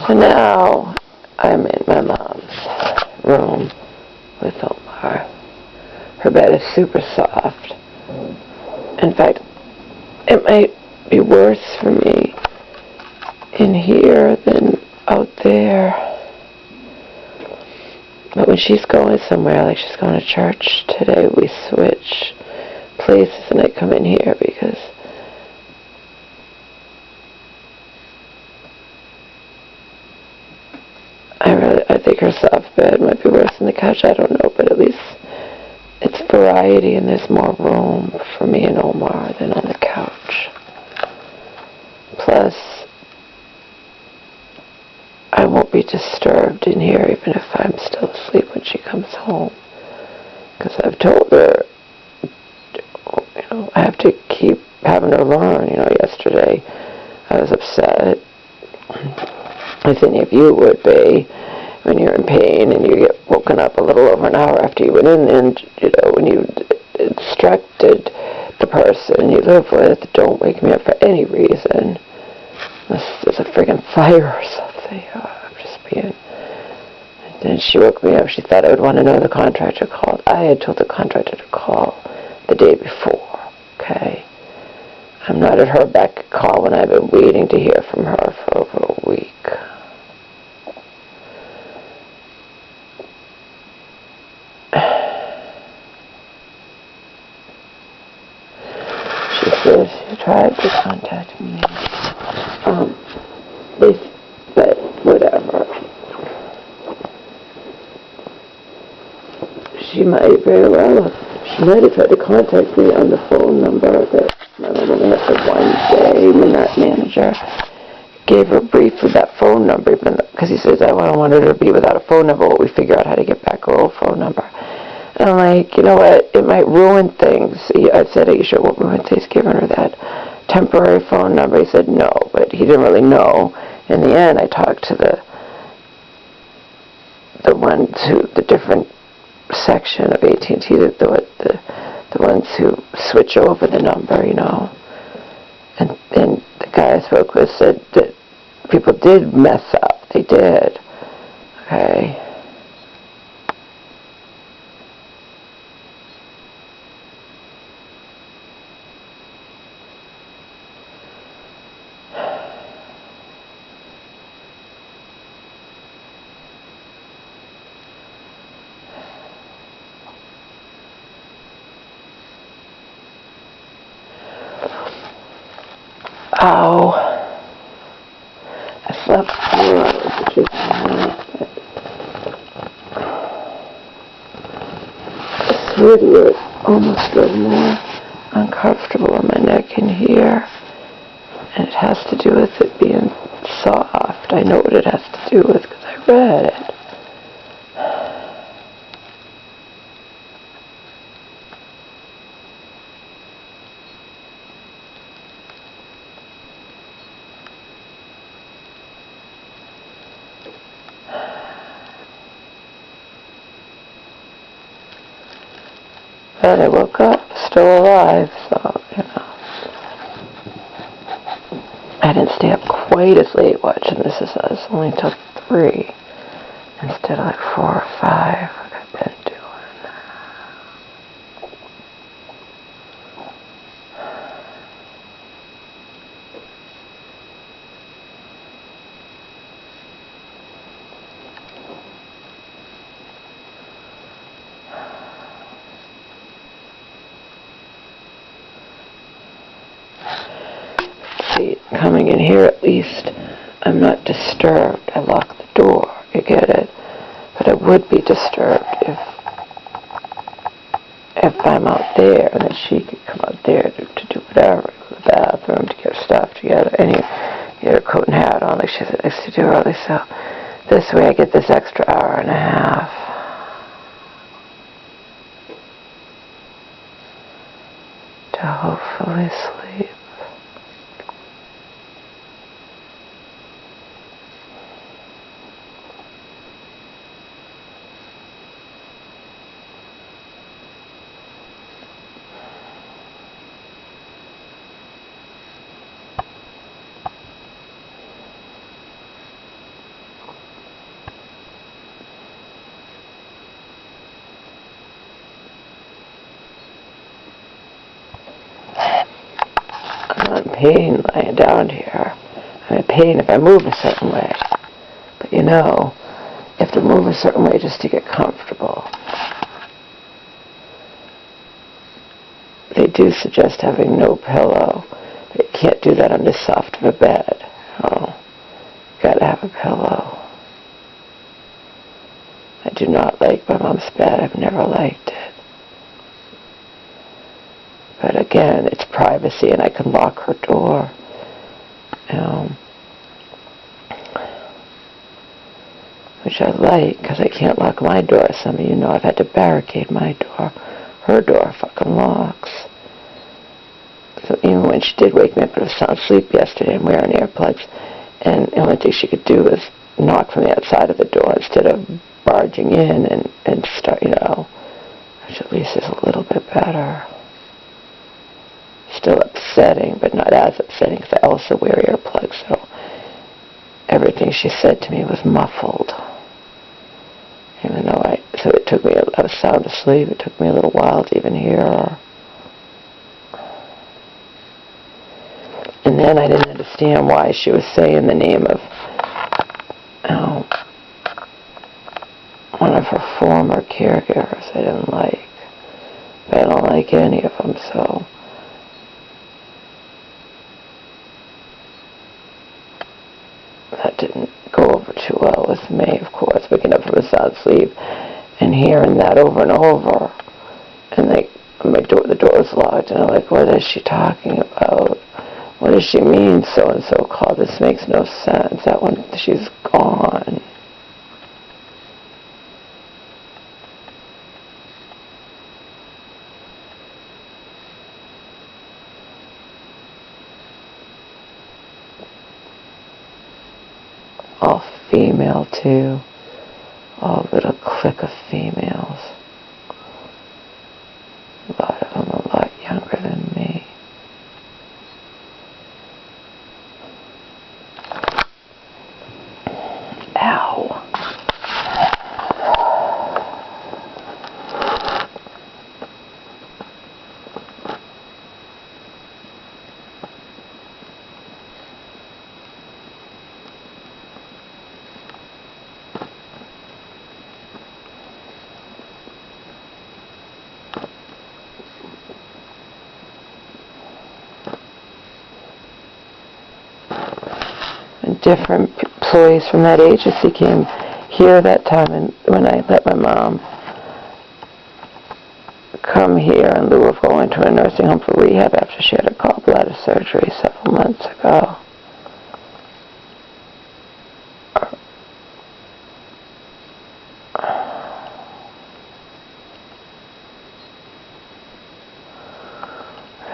So now I'm in my mom's room with Omar. Her bed is super soft. In fact, it might be worse for me in here than out there. But when she's going somewhere, like she's going to church today, we switch places and I come in here because I think her soft bed might be worse than the couch. I don't know, but at least it's variety and there's more room for me and Omar than on the couch. Plus, I won't be disturbed in here even if I'm still asleep when she comes home. Because I've told her, I have to keep having her learn. Yesterday I was upset, as any of you would be, when you're in pain and you get woken up a little over an hour after you went in, and when you instructed the person you live with, don't wake me up for any reason unless there's a friggin' fire or something. I'm just being. And then she woke me up. She thought I would want to know the contractor called. I had told the contractor to call the day before. Okay, I'm not at her beck and call when I've been waiting to hear from her for over a week. She tried to contact me. But whatever. She might very well. She might have tried to contact me on the phone number that my mom only had for one day when that manager gave her a brief with that phone number, because he says, I don't want her to be without a phone number while we figure out how to get back her old phone number. And I'm like, you know what, it might ruin things. I said, are you sure it won't ruin things, giving her that temporary phone number? He said no, but he didn't really know. In the end, I talked to the different section of AT&T, the ones who switch over the number, And the guy I spoke with said that people did mess up. They did. Okay. Oh, I slept 4 hours, which is nice, but I swear to you, it almost feels more uncomfortable in my neck in here, and it has to do with it being soft. I know what it has to do with because I read it. But I woke up still alive, so, I didn't stay up quite as late watching this as I was only until 3 instead of like 4 or 5 like I've been doing. See, coming in here at least, I'm not disturbed. I lock the door, you get it? But I would be disturbed if I'm out there, and then she could come out there to do whatever, go to the bathroom, to get her stuff together, and get her coat and hat on like she has things to do early. So this way I get this extra hour and a half to hopefully sleep. pain lying down here. I'm in pain if I move a certain way. But you know, you have to move a certain way just to get comfortable. They do suggest having no pillow. But you can't do that on this soft of a bed. Oh, you gotta have a pillow. I do not like my mom's bed. I've never liked it. But again, it's privacy, and I can lock her door. Which I like, because I can't lock my door. Some of you know I've had to barricade my door. Her door fucking locks. So even when she did wake me up out of sound sleep yesterday, I'm wearing earplugs, and the only thing she could do was knock from the outside of the door instead of barging in and start, which at least is a little bit better. Still upsetting, but not as upsetting, because I also wear earplugs, so everything she said to me was muffled. Even though so it took me, I was sound asleep, it took me a little while to even hear her. And then I didn't understand why she was saying the name of one of her former caregivers I didn't like. But I don't like any of them, so that didn't go over too well with me, of course, waking up from a sound sleep and hearing that over and over. And the door was locked, and I'm like, what is she talking about? What does she mean, so-and-so called? This makes no sense. That one, she's gone. All female, too. All little clique of females. A lot of them a lot younger than me. Ow. Different employees from that agency came here that time, and when I let my mom come here in lieu of going to a nursing home for rehab after she had a gallbladder surgery several months ago.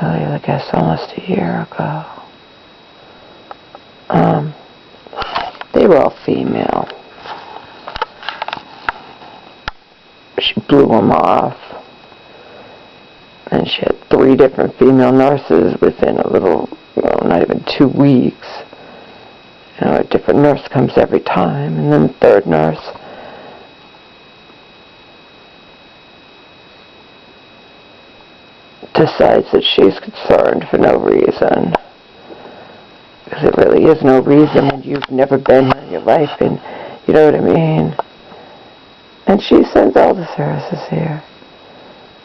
Really, I guess almost a year ago. They were all female. She blew them off. And she had 3 different female nurses within a little, not even 2 weeks. A different nurse comes every time. And then the 3rd nurse decides that she's concerned for no reason. Because there really is no reason when you've never been here in your life, and you know what I mean. And she sends all the services here.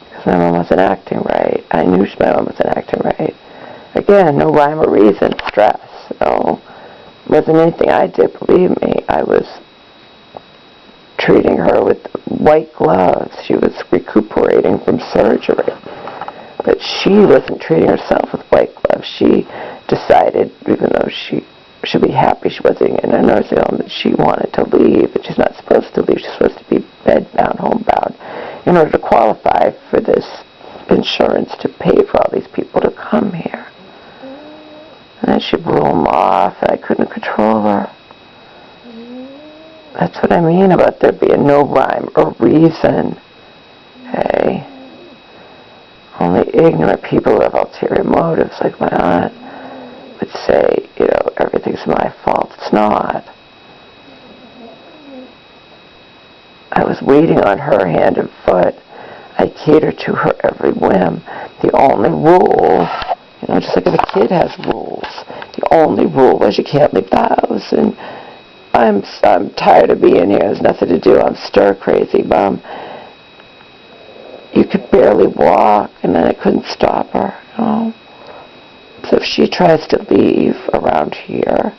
Because my mom wasn't acting right. I knew my mom wasn't acting right. Again, no rhyme or reason. Stress. No. It wasn't anything I did, believe me. I was treating her with white gloves. She was recuperating from surgery. But she wasn't treating herself with white gloves. She decided, even though she should be happy she wasn't in a nursing home, that she wanted to leave, that she's not supposed to leave. She's supposed to be bed-bound, homebound, in order to qualify for this insurance to pay for all these people to come here. And then she blew them off, and I couldn't control her. That's what I mean about there being no rhyme or reason. Hey? Only ignorant people who have ulterior motives, like my aunt, would say, everything's my fault. It's not. I was waiting on her hand and foot. I catered to her every whim. The only rule, just like if a kid has rules, the only rule was you can't leave the house. And I'm tired of being here. There's nothing to do. I'm stir crazy, Mom. You could barely walk, and then I couldn't stop her, you know. So if she tries to leave around here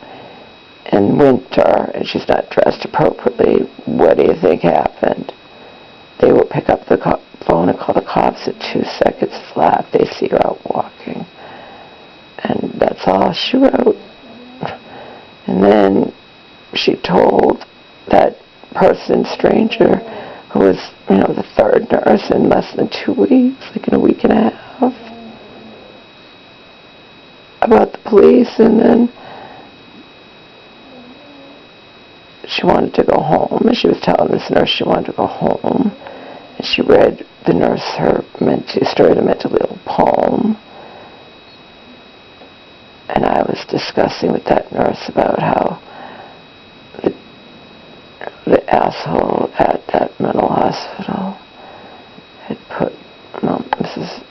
in winter and she's not dressed appropriately, what do you think happened? They will pick up the phone and call the cops at 2 seconds flat. They see her out walking. And that's all she wrote. And then she told that person, stranger, who was, you know, the third nurse in less than 2 weeks, like in a week and a half, about the police. And then she wanted to go home, and she was telling this nurse she wanted to go home. And she read the nurse her story, the mentally ill poem. And I was discussing with that nurse about how the asshole at that mental hospital had put, this is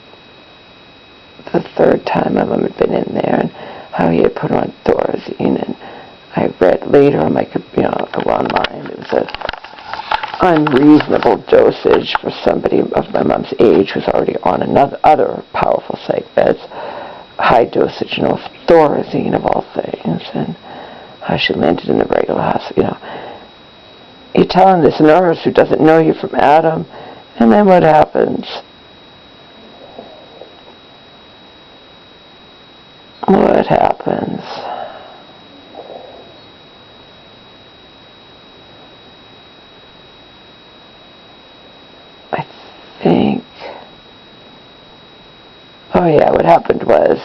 the third time my mom had been in there, and how he had put on Thorazine. And I read later on my, online, it was a unreasonable dosage for somebody of my mom's age who's already on other powerful psych meds, high dosage, Thorazine of all things, and how she landed in the regular hospital, You're telling this nurse who doesn't know you from Adam, and then what happens? What happens? I think, what happened was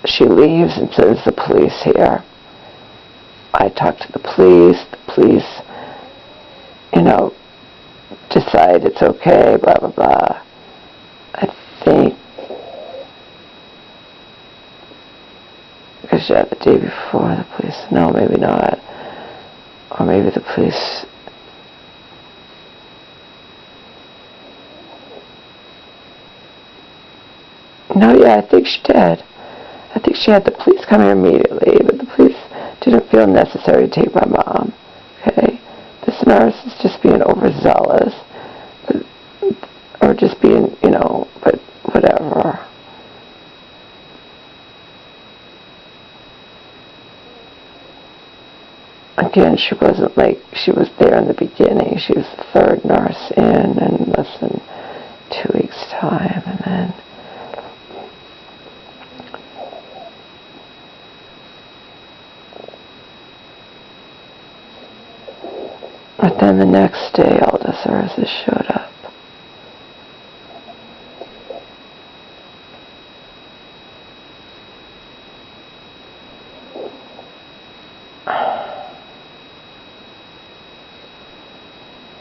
she leaves and sends the police here. I talked to the police decide it's okay, blah, blah, blah. I think, because the day before the police, no, maybe not. Or maybe the police, I think she did. I think she had the police come here immediately, but the police didn't feel necessary to take my mom. Okay? This nurse is just being overzealous, or just being, but whatever. Again, she wasn't like, she was there in the beginning. She was the third nurse in less than 2 weeks' time, and then but then the next day, all the services showed up.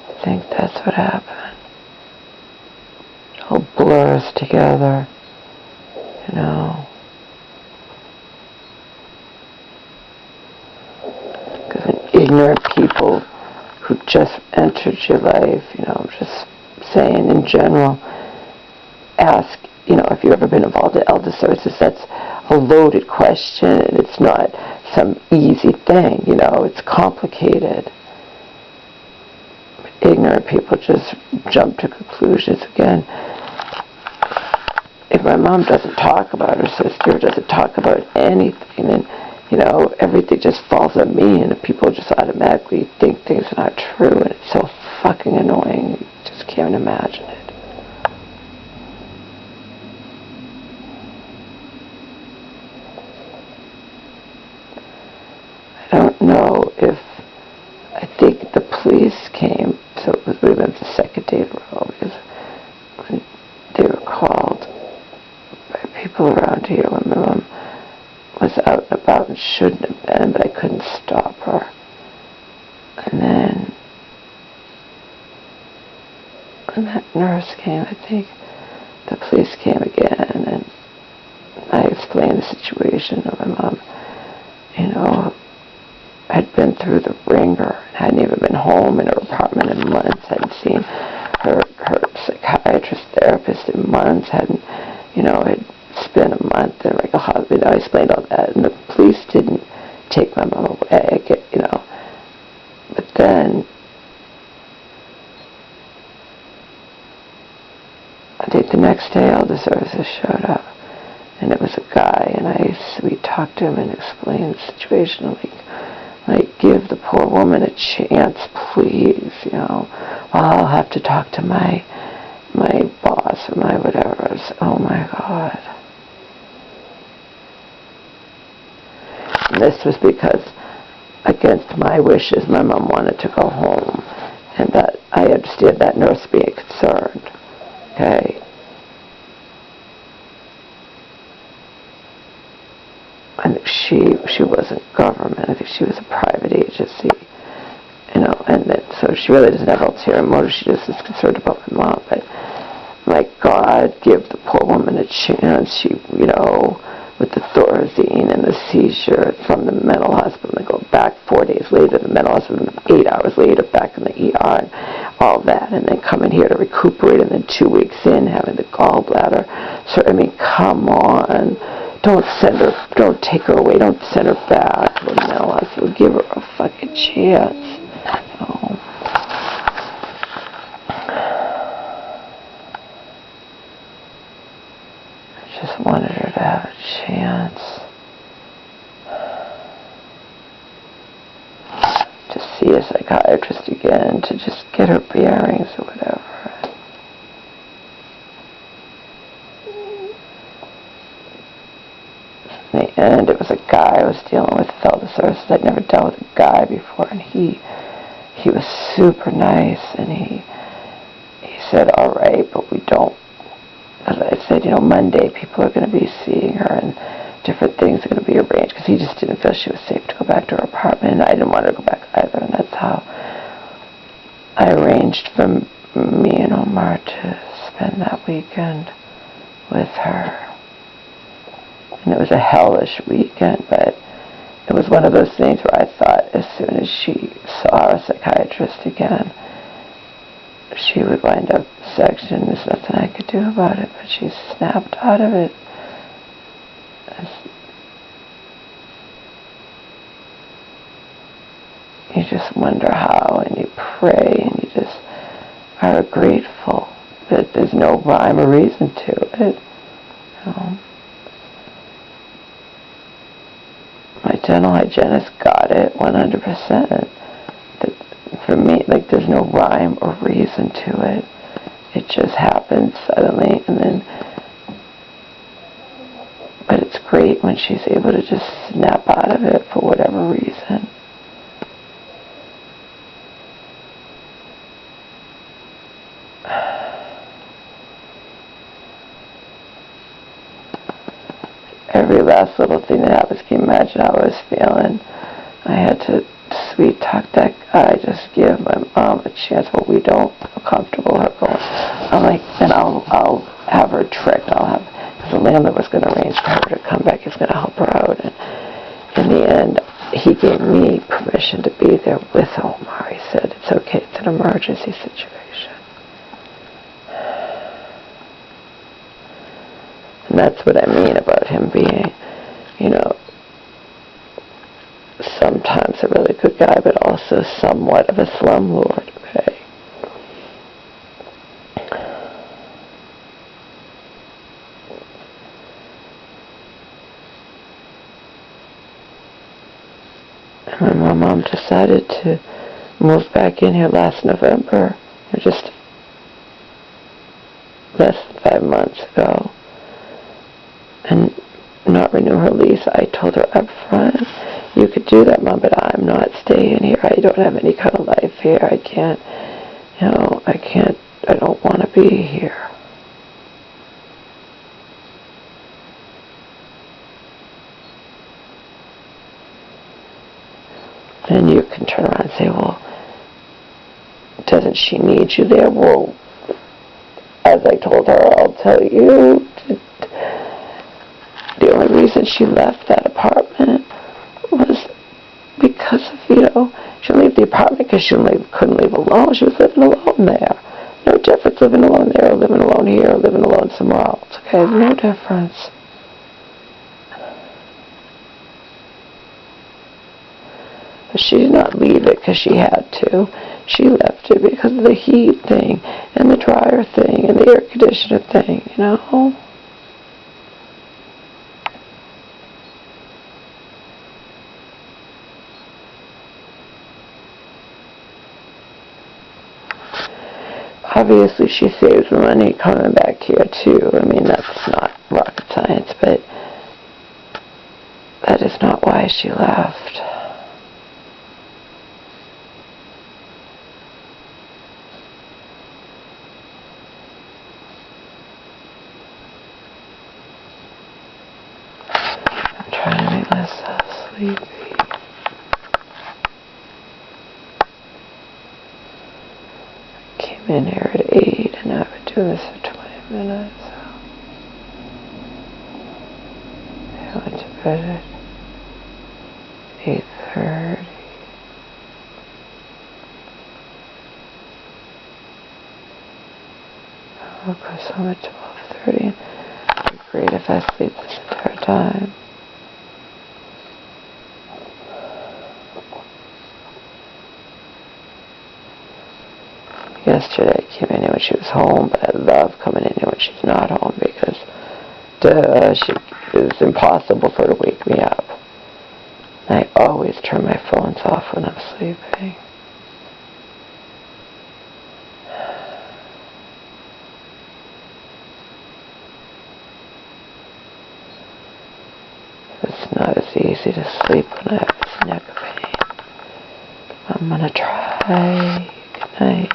I think that's what happened. It all blurs together, Because when ignorant people who just entered your life, just saying in general, ask, if you've ever been involved in elder services, that's a loaded question, and it's not some easy thing, it's complicated. But ignorant people just jump to conclusions. Again, if my mom doesn't talk about her sister, doesn't talk about anything, then everything just falls on me, and people just automatically think things are not true, and it's so fucking annoying. You just can't imagine it. I don't know if, I think the police came, so it would have been the second day in a row, because when they were called by people around here when my mom was out and about and shouldn't have been, but I couldn't stop her. And then when that nurse came, I think the police came again, and I explained the situation of my mom, had been through the ringer, hadn't even been home in her apartment in months, hadn't seen her psychiatrist, therapist in months, hadn't, had spent a month in a regular hospital. I explained all that. And the police didn't take my mom away, But then, I think the next day all the services showed up. And it was a guy, and we talked to him and explained the situation, like, give the poor woman a chance, please, Well, I'll have to talk to my boss or my whatever. Oh my God. And this was because, against my wishes, my mom wanted to go home, and that I understand that nurse being concerned. Okay. I think she wasn't government. I think she was a private agency, and then, so she really doesn't have ulterior motive. She just is concerned about my mom. But my God, give the poor woman a chance. She, with the Thorazine and the seizure from the mental hospital, and go back 4 days later, the mental hospital, 8 hours later, back in the ER, and all that, and then coming here to recuperate, and then 2 weeks in, having the gallbladder. So, come on. Don't take her away. Don't send her back to the mental hospital. Give her a fucking chance. I just wanted her to have a chance to see a psychiatrist again, to just get her bearings or whatever. And it was a guy I was dealing with, Felder Services. I'd never dealt with a guy before, and he was super nice, and he said, all right, but we don't, as I said, Monday people are going to be seeing her, and different things are going to be arranged, because he just didn't feel she was safe to go back to her apartment, and I didn't want her to go back either, and that's how I arranged for me and Omar to spend that weekend with her. And it was a hellish weekend, but it was one of those things where I thought as soon as she saw a psychiatrist again, she would wind up sectioned. There's nothing I could do about it, but she snapped out of it. You just wonder how, and you pray, and you just are grateful that there's no rhyme or reason to it. My dental hygienist got it 100%. For me, there's no rhyme or reason to it. It just happens suddenly, but it's great when she's able to just snap out of it for whatever reason. Every last little thing that happens, can you imagine how I was feeling? I had to sweet talk that guy, just give my mom a chance, but we don't feel comfortable her going. I'm like, then I'll have her tricked. Because the landlord was going to arrange for her to come back. He's going to help her out. And in the end, he gave me permission to be there with Omar. He said, it's okay, it's an emergency situation. And that's what I mean about him being, sometimes a really good guy, but also somewhat of a slumlord, okay? And my mom decided to move back in here last November, or just less than 5 months ago, and not renew her lease. I told her up front, you could do that, Mom, but I'm not staying here. I don't have any kind of life here. I can't, I don't want to be here. Then you can turn around and say, well, doesn't she need you there? Well, as I told her, I'll tell you, the only reason she left that apartment was because of, she didn't leave the apartment because she couldn't leave alone. She was living alone there. No difference living alone there or living alone here or living alone somewhere else. Okay, no difference. But she did not leave it because she had to. She left it because of the heat thing, and the dryer thing, and the air conditioner thing, you know? Obviously, she saves money coming back here, too. I mean, that's not rocket science, but that is not why she left. I'm trying to make myself sleepy. Came in here at 8, and I've been doing this for 20 minutes. I went to bed at 8:30. I woke up home at 12:30. It'd be great if I sleep this entire time. Yesterday I came in here when she was home, but I love coming in here when she's not home because, it's impossible for her to wake me up. I always turn my phones off when I'm sleeping. It's not as easy to sleep when I have this neck pain. I'm gonna try. Good night.